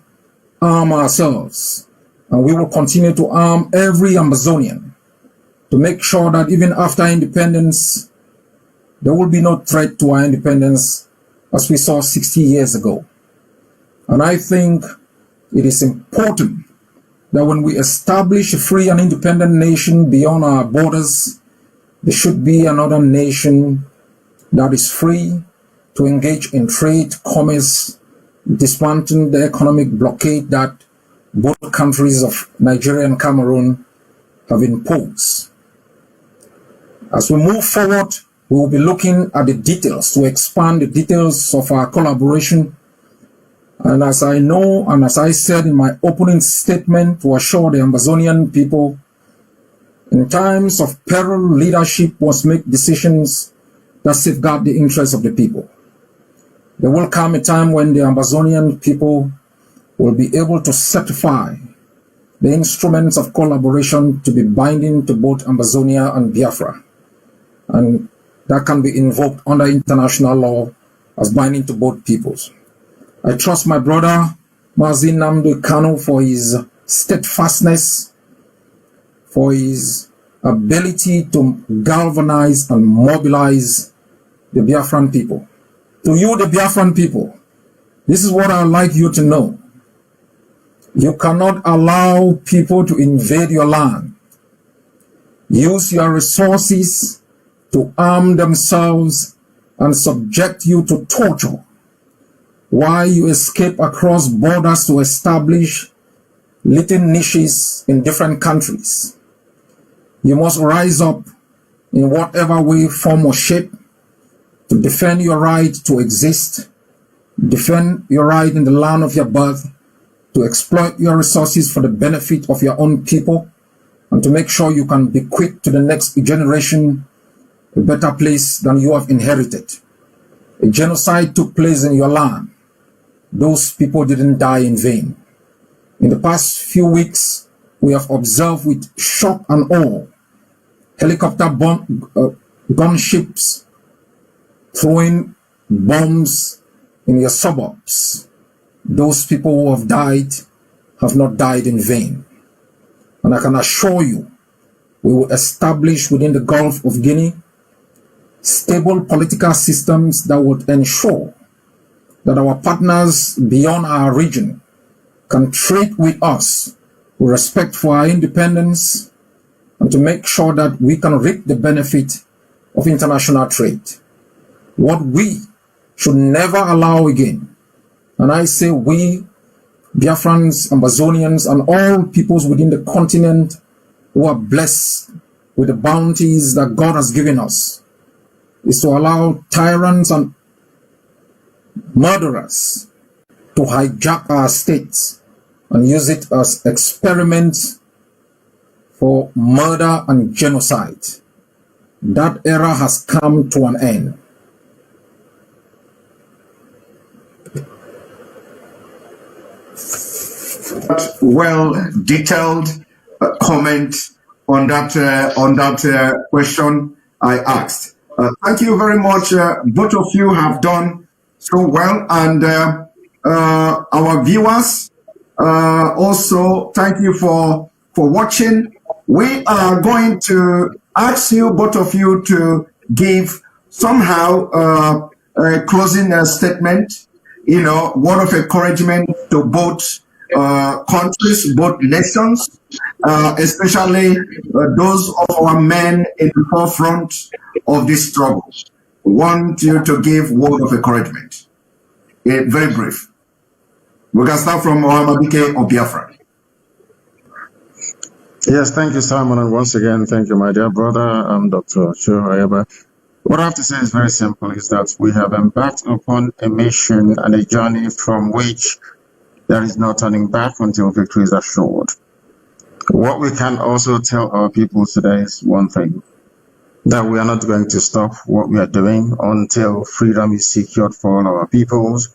armed ourselves, and we will continue to arm every Ambazonian to make sure that even after independence, there will be no threat to our independence as we saw 60 years ago. And I think it is important that when we establish a free and independent nation beyond our borders, there should be another nation that is free to engage in trade, commerce, dismantling the economic blockade that both countries of Nigeria and Cameroon have imposed. As we move forward, we will be looking at the details to expand the details of our collaboration. And as I know, and as I said in my opening statement, to assure the Ambazonian people, in times of peril, leadership must make decisions that safeguard the interests of the people. There will come a time when the Ambazonian people will be able to certify the instruments of collaboration to be binding to both Ambazonia and Biafra. And that can be invoked under international law as binding to both peoples. I trust my brother Mazi Nnamdi Kanu for his steadfastness, for his ability to galvanize and mobilize the Biafran people. To you, the Biafran people, this is what I'd like you to know. You cannot allow people to invade your land, use your resources to arm themselves and subject you to torture while you escape across borders to establish little niches in different countries. You must rise up in whatever way, form, or shape to defend your right to exist, defend your right in the land of your birth, to exploit your resources for the benefit of your own people, and to make sure you can bequeath to the next generation a better place than you have inherited. A genocide took place in your land. Those people didn't die in vain. In the past few weeks, we have observed with shock and awe helicopter gunships throwing bombs in your suburbs. Those people who have died have not died in vain. And I can assure you, we will establish within the Gulf of Guinea stable political systems that would ensure that our partners beyond our region can trade with us with respect for our independence, and to make sure that we can reap the benefit of international trade. What we should never allow again, and I say we, Biafrans, Ambazonians, and all peoples within the continent who are blessed with the bounties that God has given us, is to allow tyrants and murderers to hijack our states and use it as experiments for murder and genocide. That era has come to an end. Well detailed comment on that question I asked. Thank you very much. Both of you have done so well, and our viewers also thank you for watching. We are going to ask you, both of you, to give somehow a closing statement, word of encouragement to both countries, both nations, especially those of our men in the forefront of this struggle. We want you to give word of encouragement. Very brief. We can start from Nnamdi of Biafra. Yes, thank you, Simon, and once again, thank you, my dear brother, Dr. Cho Ayaba. What I have to say is very simple, is that we have embarked upon a mission and a journey from which there is no turning back until victory is assured. What we can also tell our people today is one thing, that we are not going to stop what we are doing until freedom is secured for all our peoples.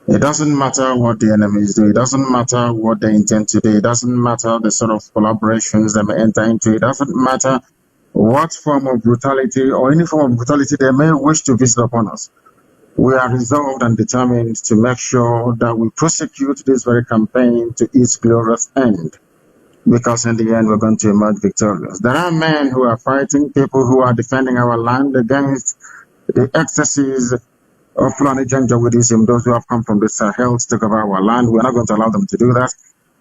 It doesn't matter what the enemies do. It doesn't matter what they intend to do. It doesn't matter the sort of collaborations they may enter into. It doesn't matter what form of brutality or any form of brutality they may wish to visit upon us. We are resolved and determined to make sure that we prosecute this very campaign to its glorious end, because in the end we're going to emerge victorious. There are men who are fighting, people who are defending our land against the excesses of Fulani Janjaweedism, those who have come from the Sahel to take over our land. We're not going to allow them to do that.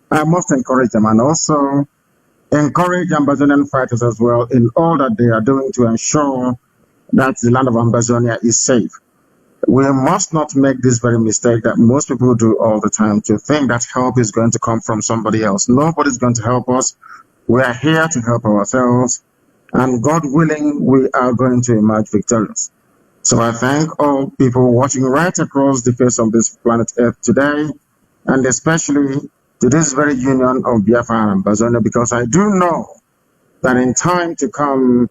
I must encourage them, and also encourage Ambazonian fighters as well in all that they are doing to ensure that the land of Ambazonia is safe. We must not make this very mistake that most people do all the time, to think that help is going to come from somebody else. Nobody's going to help us. We are here to help ourselves, and God willing, we are going to emerge victorious. So I thank all people watching right across the face of this planet Earth today, and especially to this very union of Biafra and Ambazonia, because I do know that in time to come,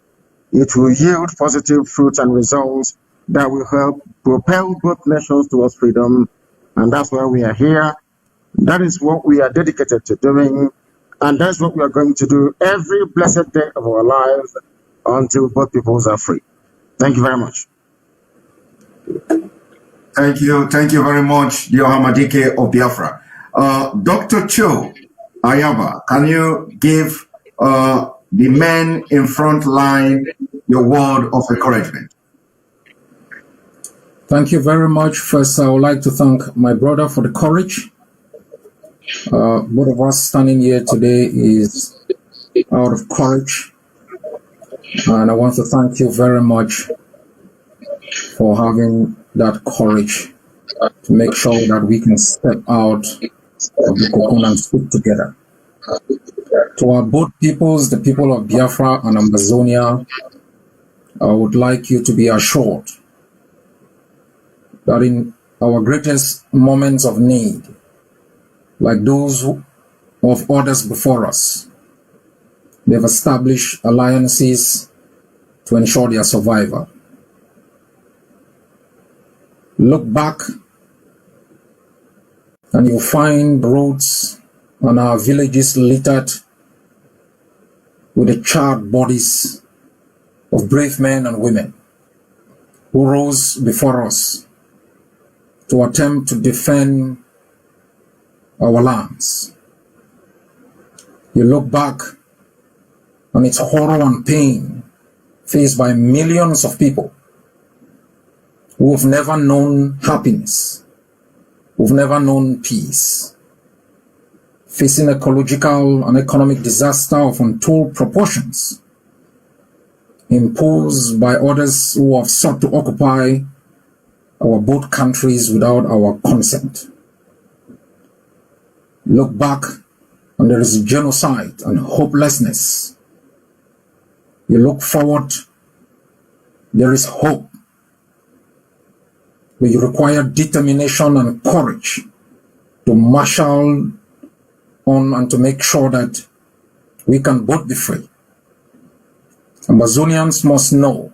it will yield positive fruits and results that will help propel both nations towards freedom. And that's why we are here. That is what we are dedicated to doing. And that's what we are going to do every blessed day of our lives until both peoples are free. Thank you very much. Thank you very much, dear Nnamdi of Biafra. Dr. Cho Ayaba, can you give the men in front line your word of encouragement? Thank you very much. First, I would like to thank my brother for the courage. Both of us standing here today is out of courage. And I want to thank you very much for having that courage to make sure that we can step out of the cocoon and stick together. To our both peoples, the people of Biafra and Ambazonia, I would like you to be assured that in our greatest moments of need, like those of others before us. They've established alliances to ensure their survival. Look back and you'll find roads and our villages littered with the charred bodies of brave men and women who rose before us to attempt to defend our lands. You look back and it's horror and pain faced by millions of people who have never known happiness, who've never known peace, facing ecological and economic disaster of untold proportions, imposed by others who have sought to occupy our both countries without our consent. Look back and there is genocide and hopelessness. You look forward, there is hope. But you require determination and courage to marshal on and to make sure that we can both be free. Ambazonians must know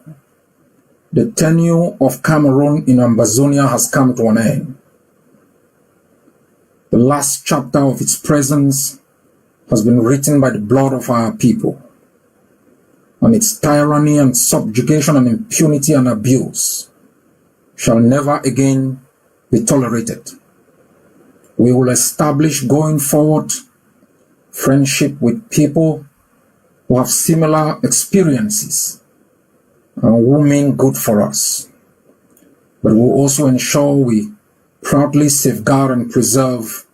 the tenure of Cameroon in Ambazonia has come to an end. The last chapter of its presence has been written by the blood of our people, and its tyranny and subjugation and impunity and abuse shall never again be tolerated. We will establish going forward friendship with people who have similar experiences and who mean good for us. But we will also ensure we proudly safeguard and preserve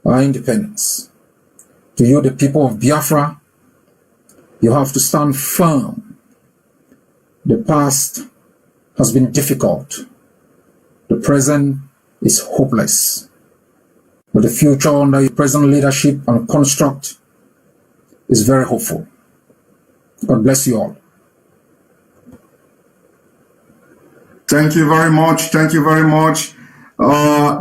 our independence. To you, the people of Biafra, you have to stand firm. The past has been difficult. The present is hopeless. But the future under your present leadership and construct is very hopeful. God bless you all. Thank you very much. Thank you very much.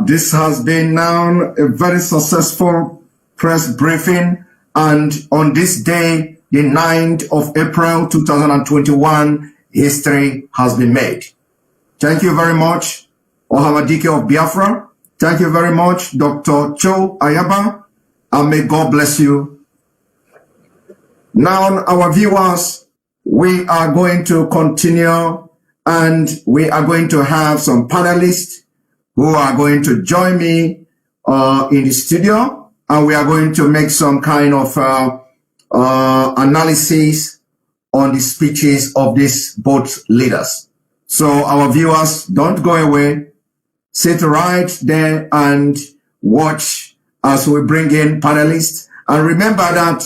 This has been now a very successful press briefing. And on this day, the 9th of April 2021, history has been made. Thank you very much, Ohamadike of Biafra. Thank you very much, Dr. Cho Ayaba, and may God bless you. Now, our viewers, we are going to continue, and we are going to have some panelists who are going to join me in the studio, and we are going to make some kind of analysis on the speeches of these both leaders. So our viewers, don't go away. Sit right there and watch as we bring in panelists. And remember that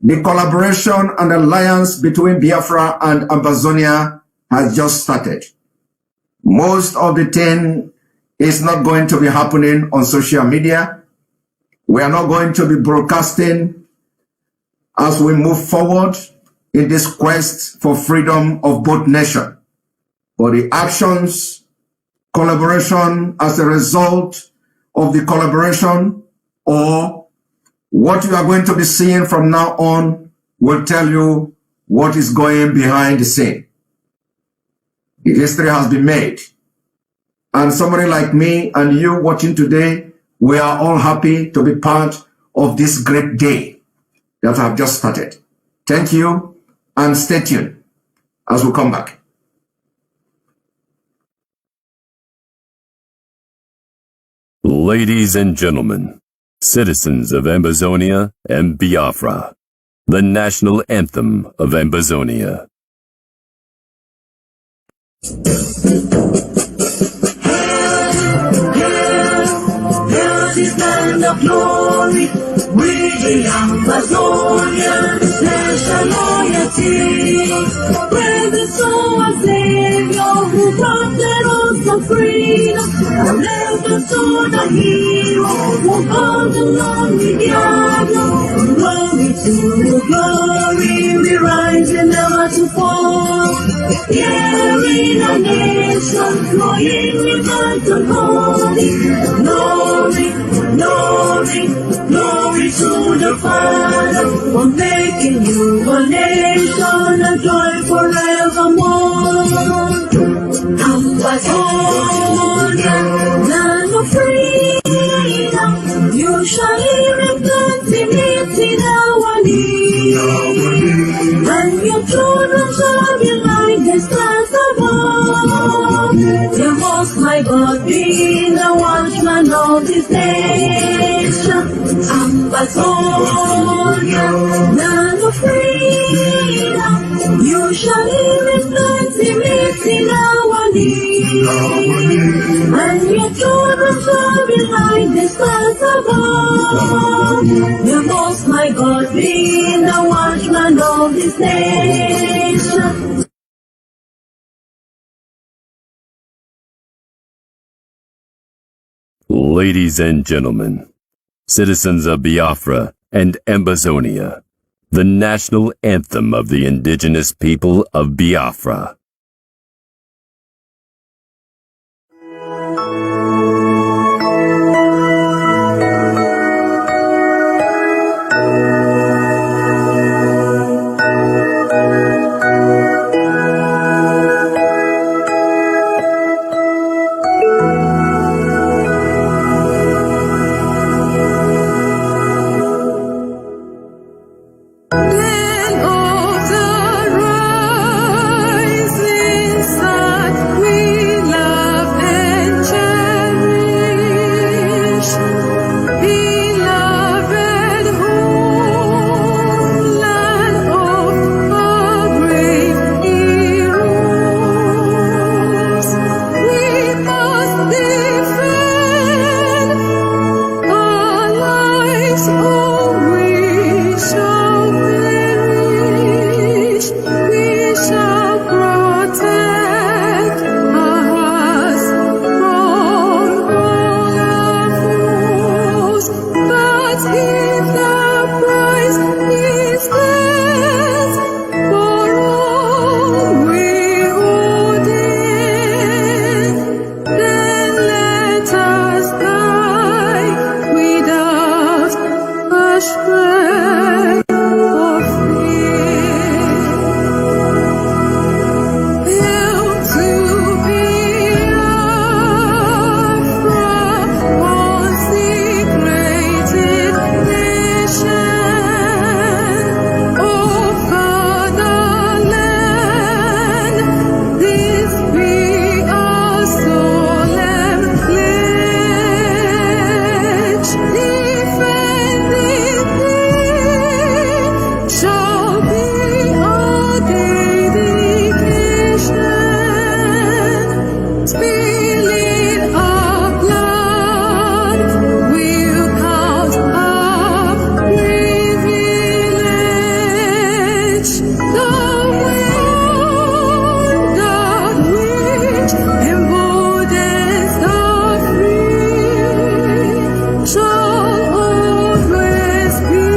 the collaboration and alliance between Biafra and Ambazonia has just started. Most of the thing is not going to be happening on social media. We are not going to be broadcasting as we move forward in this quest for freedom of both nations. But the actions, collaboration as a result of the collaboration, or what you are going to be seeing from now on will tell you what is going behind the scene. The history has been made. And somebody like me and you watching today, we are all happy to be part of this great day that have just started. Thank you, and stay tuned as we come back. Ladies and gentlemen, citizens of Ambazonia and Biafra, the national anthem of Ambazonia. Land of glory, we the Amazonian, national loyalty. Praise the soul of Savior who brought us to freedom. And let the soul the hero who called the lonely Diablo. Glory to glory, we rise and never to fall. Here in a nation, flowing with light and holy. Glory, glory, your Father for making you a nation and joy forevermore. Ambazonia, land of freedom, you shall live in plenty in our need. And your children shall be like the stars above. The Most High God be the watchman of this nation. Ambazonia, land of freedom, you shall live in plenty in our need. And your children shall be like the stars above. The Most High God be the watchman of this nation. Ladies and gentlemen, citizens of Biafra and Ambazonia, the national anthem of the indigenous people of Biafra. Land of the rising sun, we love and cherish. Beloved homeland of our brave heroes, we must defend our lives, or we shall perish. We shall protect our hearts from all our foes. But if the price is death for all we hold in, then let us die without a shred of fear. Hail to Biafra, consecrated nation. O fatherland, this be our solemn pledge. Defending thee shall be our dedication. Spilling our blood will count our privilege. The wind that which emboldens the free shall always be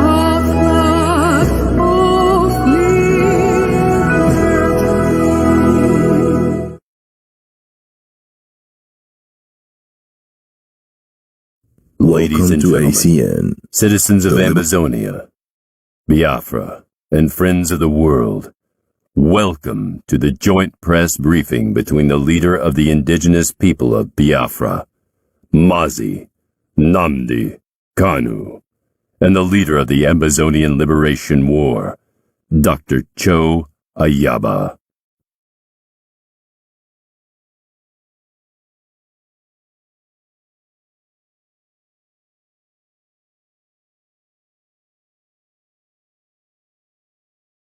our flag of liberty. Ladies and Welcome to gentlemen, ACN. citizens of Ambazonia, Biafra, and friends of the world, welcome to the joint press briefing between the leader of the indigenous people of Biafra, Mazi Nnamdi Kanu, and the leader of the Ambazonian Liberation War, Dr. Cho Ayaba.